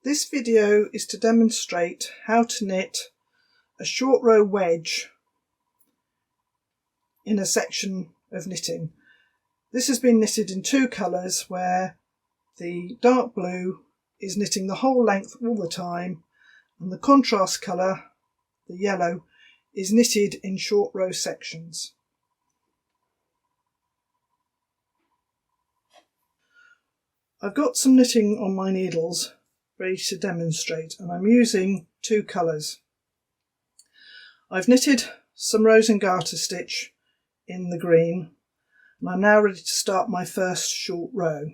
This video is to demonstrate how to knit a short row wedge in a section of knitting. This has been knitted in two colours, where the dark blue is knitting the whole length all the time, and the contrast colour, the yellow, is knitted in short row sections. I've got some knitting on my needles ready to demonstrate, and I'm using two colours. I've knitted some rows and garter stitch in the green, and I'm now ready to start my first short row.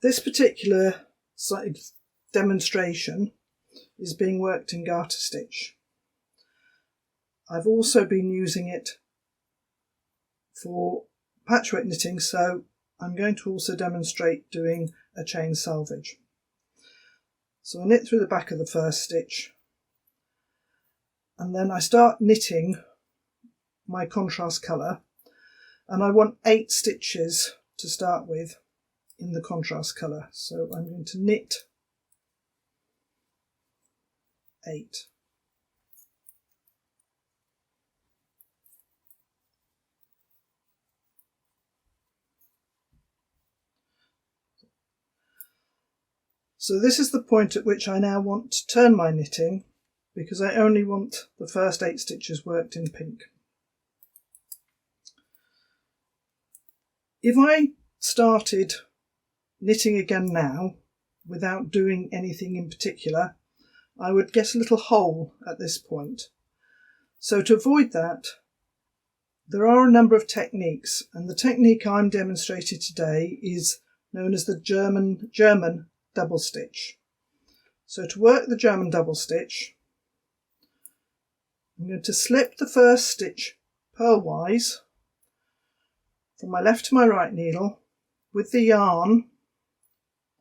This particular demonstration is being worked in garter stitch. I've also been using it for patchwork knitting, so I'm going to also demonstrate doing a chain salvage. So I knit through the back of the first stitch, and then I start knitting my contrast colour, and I want 8 stitches to start with in the contrast colour, so I'm going to knit 8. So this is the point at which I now want to turn my knitting, because I only want the first 8 stitches worked in pink. If I started knitting again now without doing anything in particular, I would get a little hole at this point. So to avoid that, there are a number of techniques, and the technique I'm demonstrating today is known as the German double stitch. So to work the German double stitch, I'm going to slip the first stitch purlwise from my left to my right needle with the yarn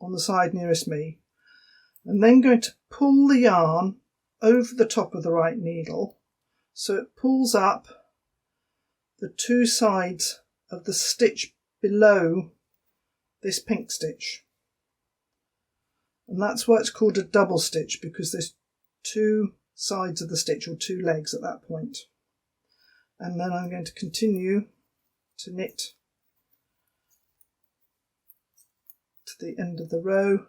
on the side nearest me, and then going to pull the yarn over the top of the right needle so it pulls up the two sides of the stitch below this pink stitch. And that's why it's called a double stitch, because there's two sides of the stitch, or two legs at that point. And then I'm going to continue to knit to the end of the row,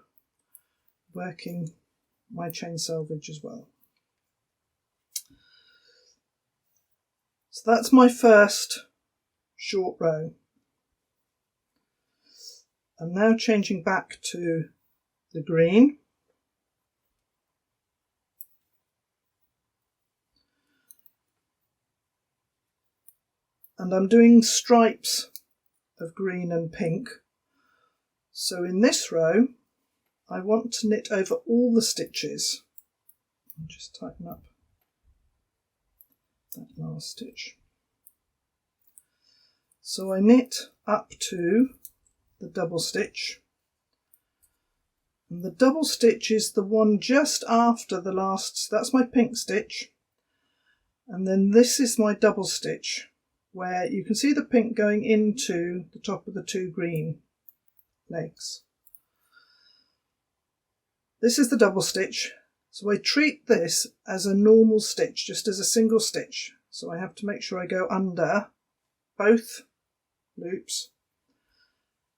working my chain salvage as well. So that's my first short row. I'm now changing back to the green, and I'm doing stripes of green and pink. So in this row I want to knit over all the stitches. I'll just tighten up that last stitch. So I knit up to the double stitch, and the double stitch is the one just after the last, that's my pink stitch, and then this is my double stitch, where you can see the pink going into the top of the two green legs. This is the double stitch, so I treat this as a normal stitch, just as a single stitch. So I have to make sure I go under both loops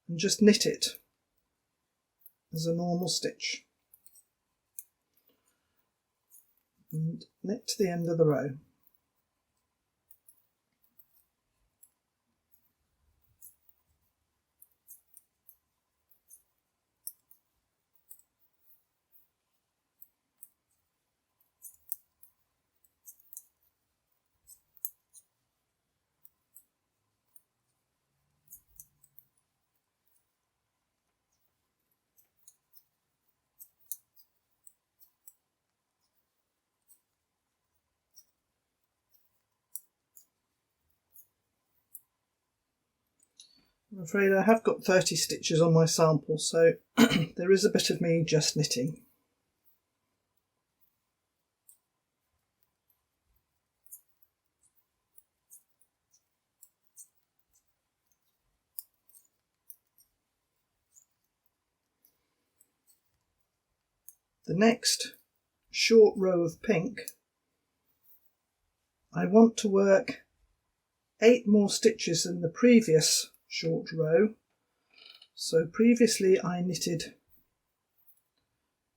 and just knit it as a normal stitch, and knit to the end of the row. I'm afraid I have got 30 stitches on my sample, so there is a bit of me just knitting. the next short row of pink, I want to work 8 more stitches than the previous short row. So previously I knitted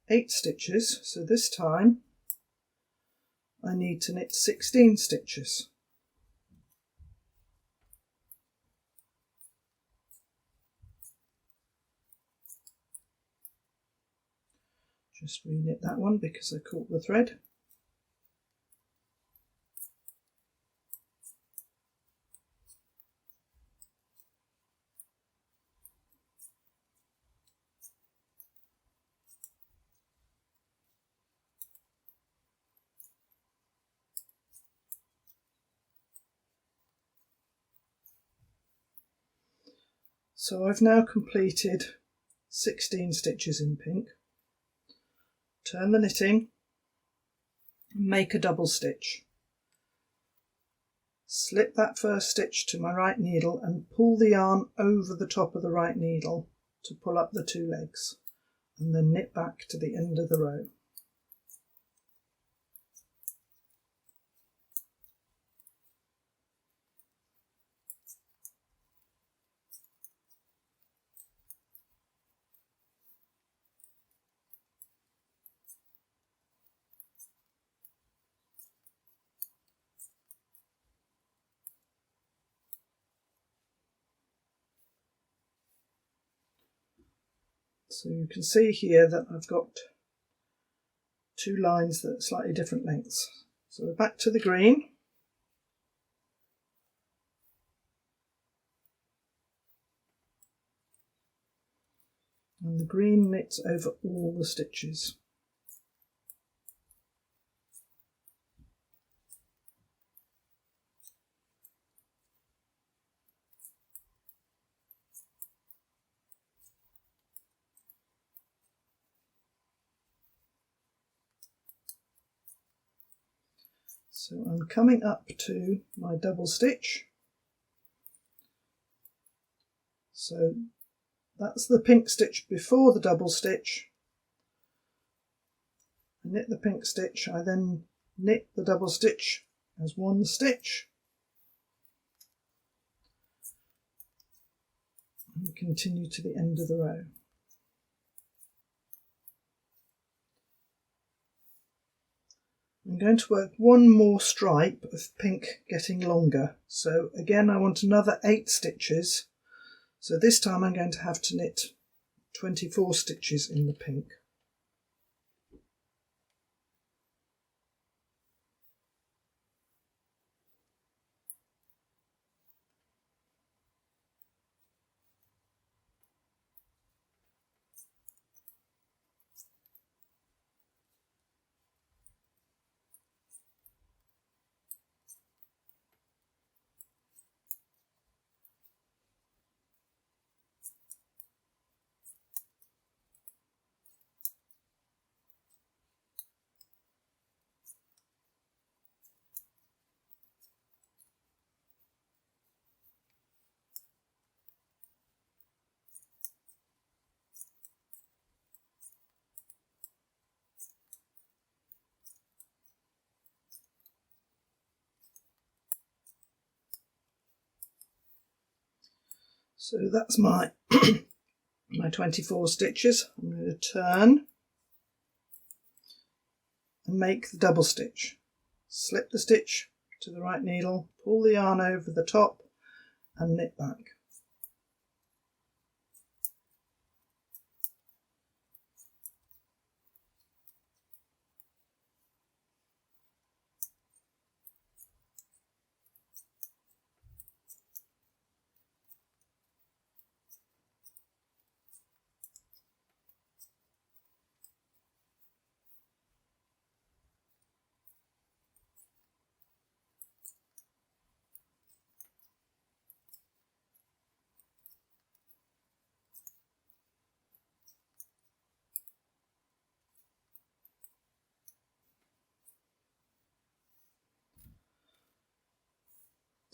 8 stitches, so this time I need to knit 16 stitches. Just re-knit that one because I caught the thread. So I've now completed 16 stitches in pink. Turn the knitting and make a double stitch. Slip that first stitch to my right needle and pull the yarn over the top of the right needle to pull up the 2 legs, and then knit back to the end of the row. So you can see here that I've got 2 lines that are slightly different lengths. So we're back to the green. And the green knits over all the stitches. So I'm coming up to my double stitch. So that's the pink stitch before the double stitch. I knit the pink stitch, I then knit the double stitch as one stitch. And continue to the end of the row. I'm going to work one more stripe of pink getting longer. So again I want another 8 stitches. So this time I'm going to have to knit 24 stitches in the pink. So that's my my 24 stitches. I'm going to turn and make the double stitch. Slip the stitch to the right needle, pull the yarn over the top and knit back.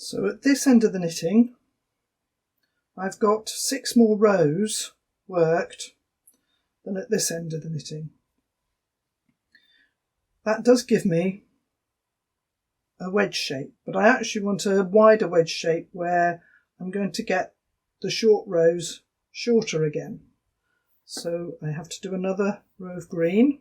So at this end of the knitting, I've got 6 more rows worked than at this end of the knitting. that does give me a wedge shape, but I actually want a wider wedge shape where I'm going to get the short rows shorter again. So I have to do another row of green.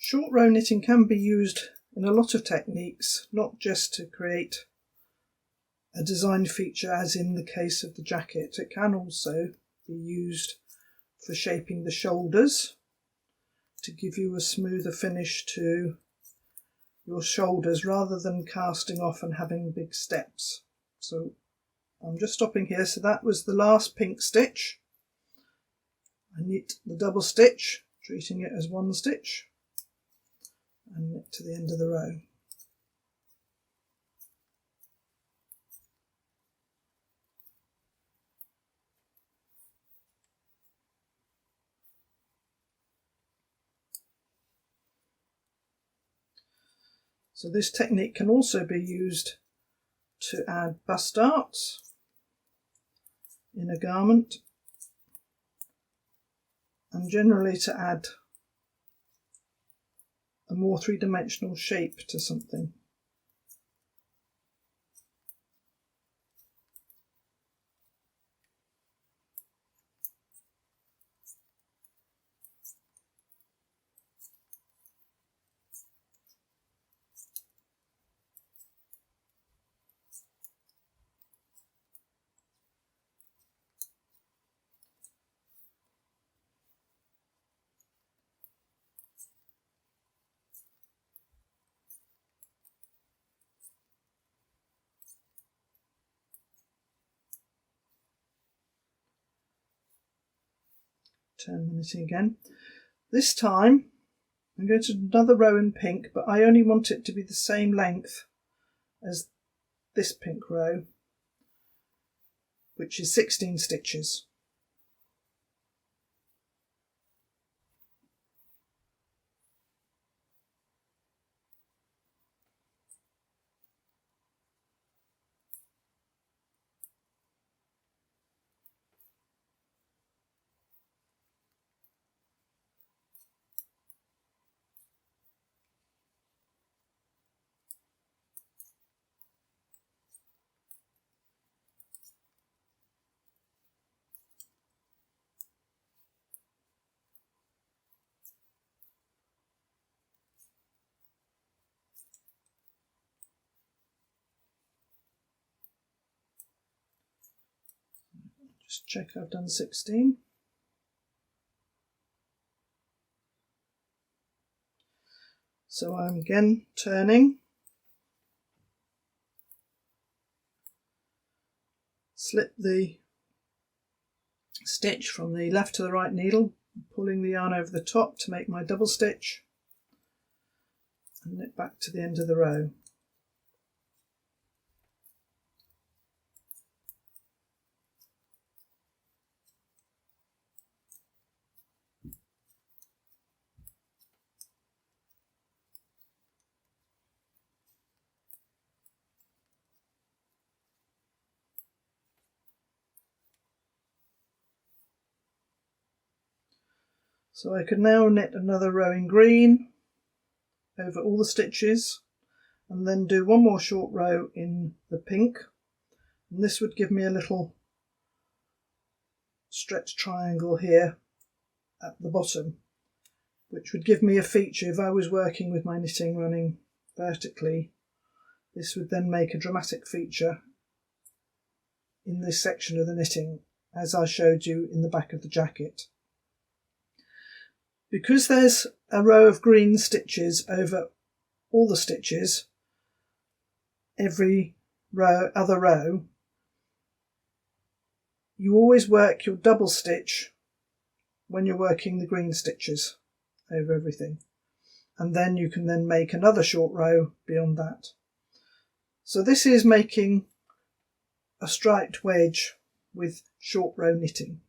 Short row knitting can be used in a lot of techniques, not just to create a design feature as in the case of the jacket. It can also be used for shaping the shoulders to give you a smoother finish to your shoulders rather than casting off and having big steps. So I'm just stopping here. So that was the last pink stitch. I knit the double stitch, treating it as one stitch, and knit to the end of the row. So this technique can also be used to add bust darts in a garment, and generally to add a more three-dimensional shape to something. Turn the knitting again. This time I'm going to do another row in pink, but I only want it to be the same length as this pink row, which is 16 stitches. Just check I've done 16. So I'm again turning, slip the stitch from the left to the right needle, pulling the yarn over the top to make my double stitch, and knit back to the end of the row. So I could now knit another row in green over all the stitches, and then do one more short row in the pink, and this would give me a little stretched triangle here at the bottom, which would give me a feature. If I was working with my knitting running vertically, this would then make a dramatic feature in this section of the knitting, as I showed you in the back of the jacket. Because there's a row of green stitches over all the stitches, every other row, you always work your double stitch when you're working the green stitches over everything. and then you can then make another short row beyond that. So this is making a striped wedge with short row knitting.